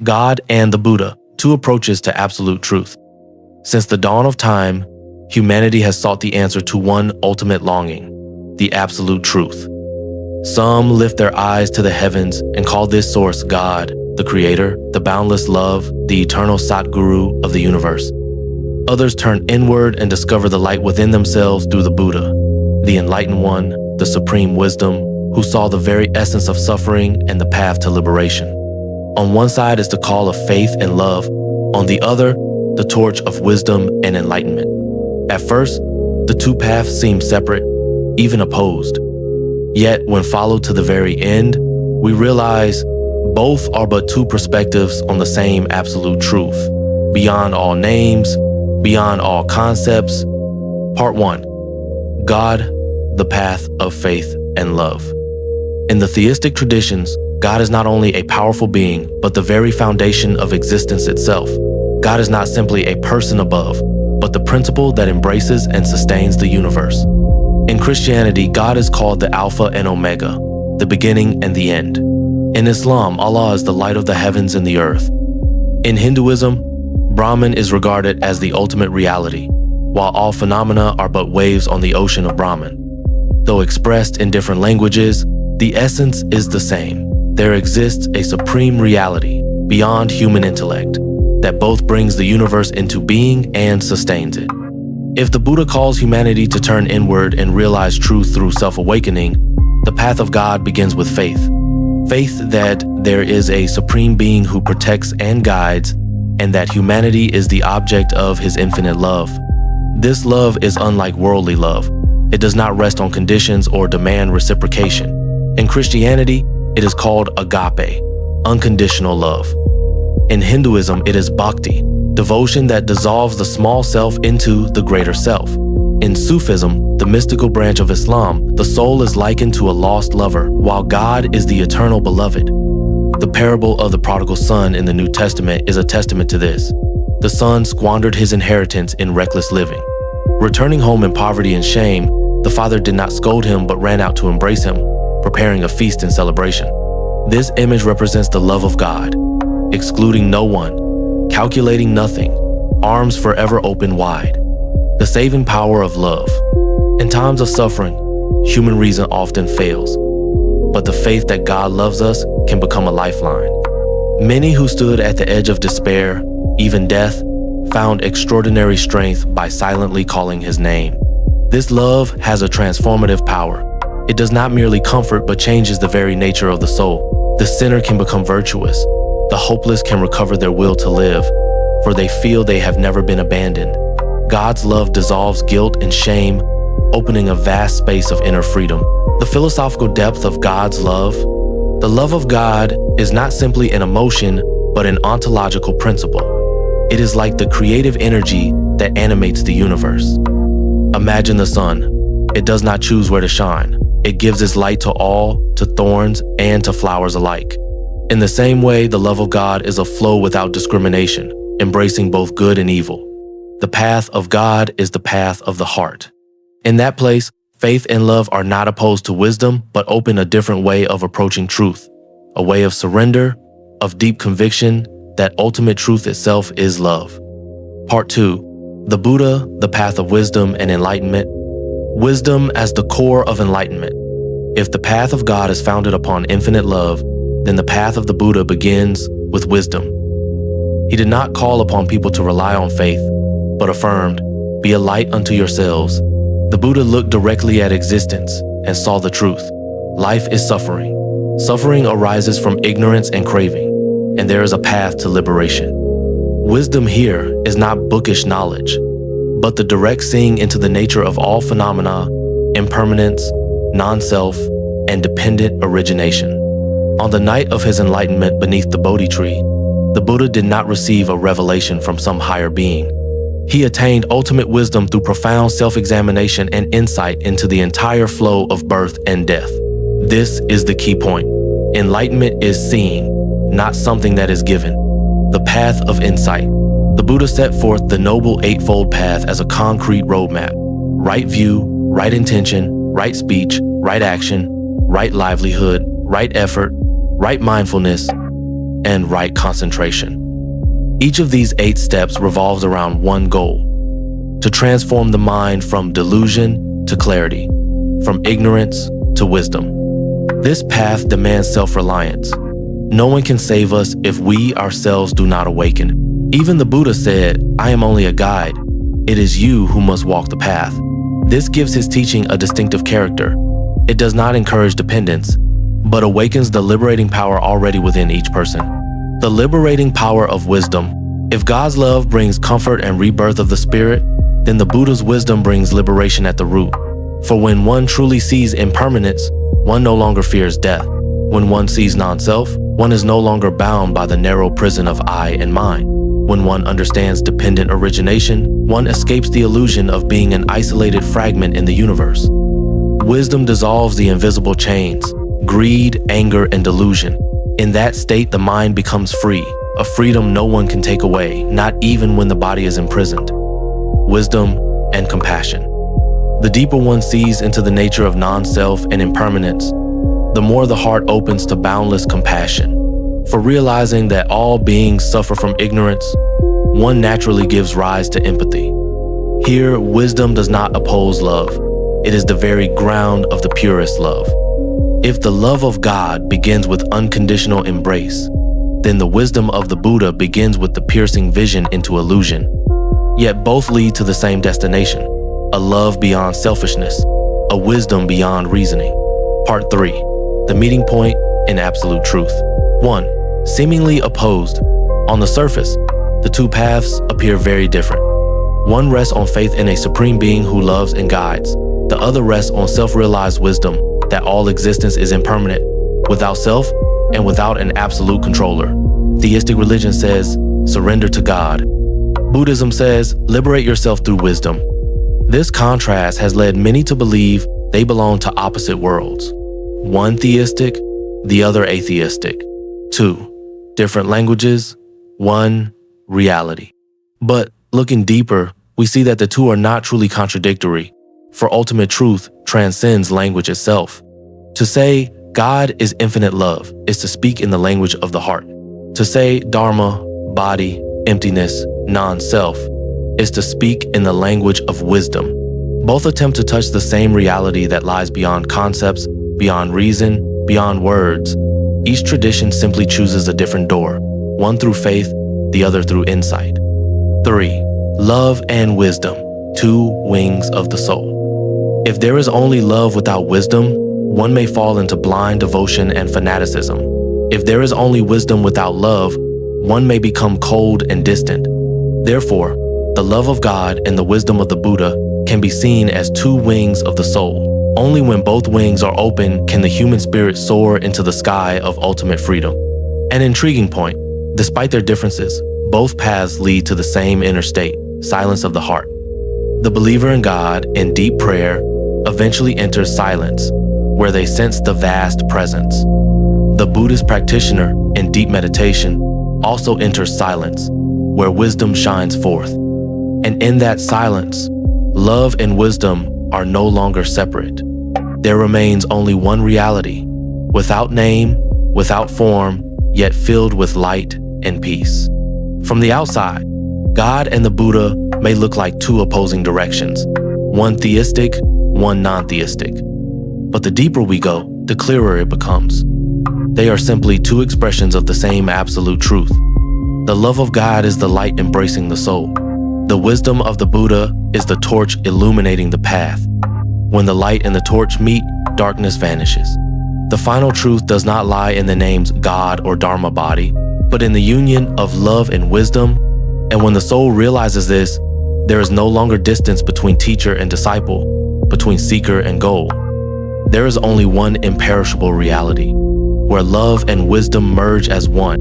God and the Buddha, two approaches to absolute truth. Since the dawn of time, humanity has sought the answer to one ultimate longing, the absolute truth. Some lift their eyes to the heavens and call this source God, the Creator, the boundless love, the eternal Satguru of the universe. Others turn inward and discover the light within themselves through the Buddha, the enlightened one, the supreme wisdom, who saw the very essence of suffering and the path to liberation. On one side is the call of faith and love, on the other, the torch of wisdom and enlightenment. At first, the two paths seem separate, even opposed. Yet, when followed to the very end, we realize both are but two perspectives on the same absolute truth, beyond all names, beyond all concepts. Part 1. God, the path of faith and love. In the theistic traditions, God is not only a powerful being, but the very foundation of existence itself. God is not simply a person above, but the principle that embraces and sustains the universe. In Christianity, God is called the Alpha and Omega, the beginning and the end. In Islam, Allah is the light of the heavens and the earth. In Hinduism, Brahman is regarded as the ultimate reality, while all phenomena are but waves on the ocean of Brahman. Though expressed in different languages, the essence is the same. There exists a supreme reality beyond human intellect that both brings the universe into being and sustains it. If the Buddha calls humanity to turn inward and realize truth through self-awakening, the path of God begins with faith. Faith that there is a supreme being who protects and guides, and that humanity is the object of his infinite love. This love is unlike worldly love. It does not rest on conditions or demand reciprocation. In Christianity, it is called agape, unconditional love. In Hinduism, it is bhakti, devotion that dissolves the small self into the greater self. In Sufism, the mystical branch of Islam, the soul is likened to a lost lover, while God is the eternal beloved. The parable of the prodigal son in the New Testament is a testament to this. The son squandered his inheritance in reckless living. Returning home in poverty and shame, the father did not scold him but ran out to embrace him, preparing a feast and celebration. This image represents the love of God, excluding no one, calculating nothing, arms forever open wide. The saving power of love. In times of suffering, human reason often fails, but the faith that God loves us can become a lifeline. Many who stood at the edge of despair, even death, found extraordinary strength by silently calling his name. This love has a transformative power. It does not merely comfort but changes the very nature of the soul. The sinner can become virtuous. The hopeless can recover their will to live, for they feel they have never been abandoned. God's love dissolves guilt and shame, opening a vast space of inner freedom. The philosophical depth of God's love. The love of God is not simply an emotion, but an ontological principle. It is like the creative energy that animates the universe. Imagine the sun. It does not choose where to shine. It gives its light to all, to thorns, and to flowers alike. In the same way, the love of God is a flow without discrimination, embracing both good and evil. The path of God is the path of the heart. In that place, faith and love are not opposed to wisdom, but open a different way of approaching truth, a way of surrender, of deep conviction that ultimate truth itself is love. Part 2. The Buddha, the path of wisdom and enlightenment. Wisdom as the core of enlightenment. If the path of God is founded upon infinite love, then the path of the Buddha begins with wisdom. He did not call upon people to rely on faith, but affirmed, "Be a light unto yourselves." The Buddha looked directly at existence and saw the truth. Life is suffering. Suffering arises from ignorance and craving, and there is a path to liberation. Wisdom here is not bookish knowledge, but the direct seeing into the nature of all phenomena, impermanence, non-self, and dependent origination. On the night of his enlightenment beneath the Bodhi tree, the Buddha did not receive a revelation from some higher being. He attained ultimate wisdom through profound self-examination and insight into the entire flow of birth and death. This is the key point. Enlightenment is seeing, not something that is given. The path of insight. The Buddha set forth the Noble Eightfold Path as a concrete roadmap. Right view, right intention, right speech, right action, right livelihood, right effort, right mindfulness. and right concentration. Each of these 8 steps revolves around one goal: to transform the mind from delusion to clarity, from ignorance to wisdom. This path demands self-reliance. No one can save us if we ourselves do not awaken. Even the Buddha said, "I am only a guide. It is you who must walk the path." This gives his teaching a distinctive character. It does not encourage dependence, but awakens the liberating power already within each person. The liberating power of wisdom. If God's love brings comfort and rebirth of the spirit, then the Buddha's wisdom brings liberation at the root. For when one truly sees impermanence, one no longer fears death. When one sees non-self, one is no longer bound by the narrow prison of I and mine. When one understands dependent origination, one escapes the illusion of being an isolated fragment in the universe. Wisdom dissolves the invisible chains, greed, anger, and delusion. In that state, the mind becomes free, a freedom no one can take away, not even when the body is imprisoned. Wisdom and compassion. The deeper one sees into the nature of non-self and impermanence, the more the heart opens to boundless compassion. For realizing that all beings suffer from ignorance, one naturally gives rise to empathy. Here, wisdom does not oppose love. It is the very ground of the purest love. If the love of God begins with unconditional embrace, then the wisdom of the Buddha begins with the piercing vision into illusion. Yet both lead to the same destination: a love beyond selfishness, a wisdom beyond reasoning. Part 3. The meeting point in absolute truth. 1. Seemingly opposed. On the surface, the two paths appear very different. One rests on faith in a supreme being who loves and guides. The other rests on self-realized wisdom that all existence is impermanent, without self and without an absolute controller. Theistic religion says, surrender to God. Buddhism says, liberate yourself through wisdom. This contrast has led many to believe they belong to opposite worlds. One theistic, the other atheistic. 2. Different languages, one reality. But looking deeper, we see that the two are not truly contradictory, for ultimate truth transcends language itself. To say God is infinite love is to speak in the language of the heart. To say Dharma, body, emptiness, non-self is to speak in the language of wisdom. Both attempt to touch the same reality that lies beyond concepts, beyond reason, beyond words. Each tradition simply chooses a different door, one through faith, the other through insight. 3. Love and wisdom, two wings of the soul. If there is only love without wisdom, one may fall into blind devotion and fanaticism. If there is only wisdom without love, one may become cold and distant. Therefore, the love of God and the wisdom of the Buddha can be seen as two wings of the soul. Only when both wings are open can the human spirit soar into the sky of ultimate freedom. An intriguing point: despite their differences, both paths lead to the same inner state, silence of the heart. The believer in God, in deep prayer, eventually enters silence, where they sense the vast presence. The Buddhist practitioner, in deep meditation, also enters silence, where wisdom shines forth. And in that silence, love and wisdom are no longer separate. There remains only one reality, without name, without form, yet filled with light and peace. From the outside, God and the Buddha may look like two opposing directions, one theistic, one non-theistic. But the deeper we go, the clearer it becomes. They are simply two expressions of the same absolute truth. The love of God is the light embracing the soul. The wisdom of the Buddha is the torch illuminating the path. When the light and the torch meet, darkness vanishes. The final truth does not lie in the names God or Dharma body, but in the union of love and wisdom. And when the soul realizes this, there is no longer distance between teacher and disciple, between seeker and goal. There is only one imperishable reality, where love and wisdom merge as one.